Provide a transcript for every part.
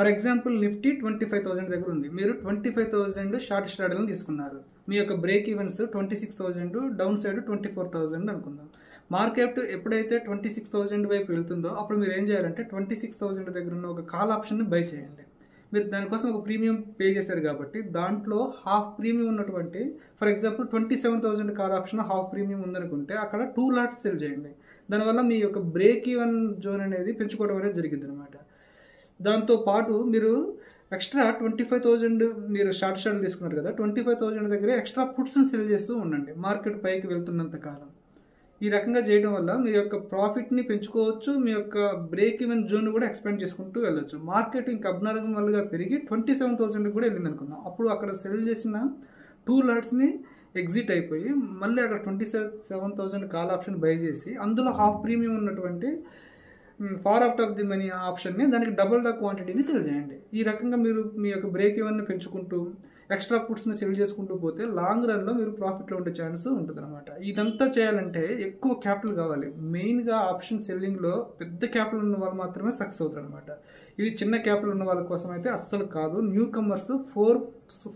For example Nifty 25,000 దగ్గర ఉంది, మీరు 25,000 షార్ట్ స్ట్రాటజీని తీసుకున్నారు, మీ యొక్క బ్రేక్ ఈవెన్స్ 26,000, డౌన్ సైడ్ 24,000 అనుకుందాం. మార్కెట్ ఎప్పుడైతే 26,000 వైపు వెళ్తుందో అప్పుడు మీరు ఏం చేయాలంటే 26,000 దగ్గర ఉన్న ఒక కాల్ ఆప్షన్ని బై చేయండి. మీరు దానికోసం ఒక ప్రీమియం పే చేశారు కాబట్టి దాంట్లో హాఫ్ ప్రీమియం ఉన్నటువంటి, for example 27,000 call option half premium ఉందనుకుంటే అక్కడ 2 లాట్స్ సెల్ చేయండి. దానివల్ల మీ యొక్క బ్రేక్ ఈవెన్ జోన్ అనేది పెంచుకోవడం అనేది జరిగింది అనమాట. దాంతోపాటు మీరు ఎక్స్ట్రా 25,000 మీరు షార్ట్ తీసుకున్నారు కదా, 25,000 దగ్గర ఎక్స్ట్రా పుట్స్ని సెల్ చేస్తూ ఉండండి మార్కెట్ పైకి వెళ్తున్నంత కాలం. ఈ రకంగా చేయడం వల్ల మీ యొక్క ప్రాఫిట్ని పెంచుకోవచ్చు, మీ యొక్క బ్రేక్ ఈవెన్ జోన్ కూడా ఎక్స్పాండ్ చేసుకుంటూ వెళ్ళొచ్చు. మార్కెట్ ఇంకా అబ్నార్మల్గా పెరిగి 27,000 కూడా వెళ్ళింది అనుకుందాం, అప్పుడు అక్కడ సెల్ చేసిన 2 లాట్స్ని ఎగ్జిట్ అయిపోయి మళ్ళీ అక్కడ 27,000 కాల్ ఆప్షన్ బై చేసి అందులో హాఫ్ ప్రీమియం ఉన్నటువంటి far out of the money ఆప్షన్ని దానికి డబుల్ ద క్వాంటిటీని సెల్ చేయండి. ఈ రకంగా మీరు మీ యొక్క బ్రేక్ ఈవెన్ని పెంచుకుంటూ ఎక్స్ట్రా పుట్స్ని సెల్ చేసుకుంటూ పోతే లాంగ్ రన్లో మీరు ప్రాఫిట్లో ఉండే ఛాన్స్ ఉంటుంది అనమాట. ఇదంతా చేయాలంటే ఎక్కువ క్యాపిటల్ కావాలి. మెయిన్గా ఆప్షన్ సెల్లింగ్లో పెద్ద క్యాపిటల్ ఉన్న వాళ్ళు మాత్రమే సక్సెస్ అవుతారు అనమాట. ఇది చిన్న క్యాపిటల్ ఉన్న వాళ్ళ కోసం అయితే అస్సలు కాదు. న్యూ కమర్స్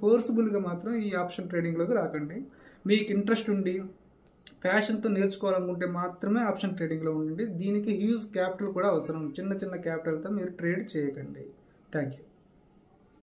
ఫోర్స్ఫుల్గా మాత్రం ఈ ఆప్షన్ ట్రేడింగ్లోకి రాకండి. మీకు ఇంట్రెస్ట్ ఉండి ప్యాషన్తో నేర్చుకోవాలనుకుంటే మాత్రమే ఆప్షన్ ట్రేడింగ్లో ఉండండి. దీనికి హ్యూజ్ క్యాపిటల్ కూడా అవసరం. చిన్న చిన్న క్యాపిటల్తో మీరు ట్రేడ్ చేయకండి. Thank you.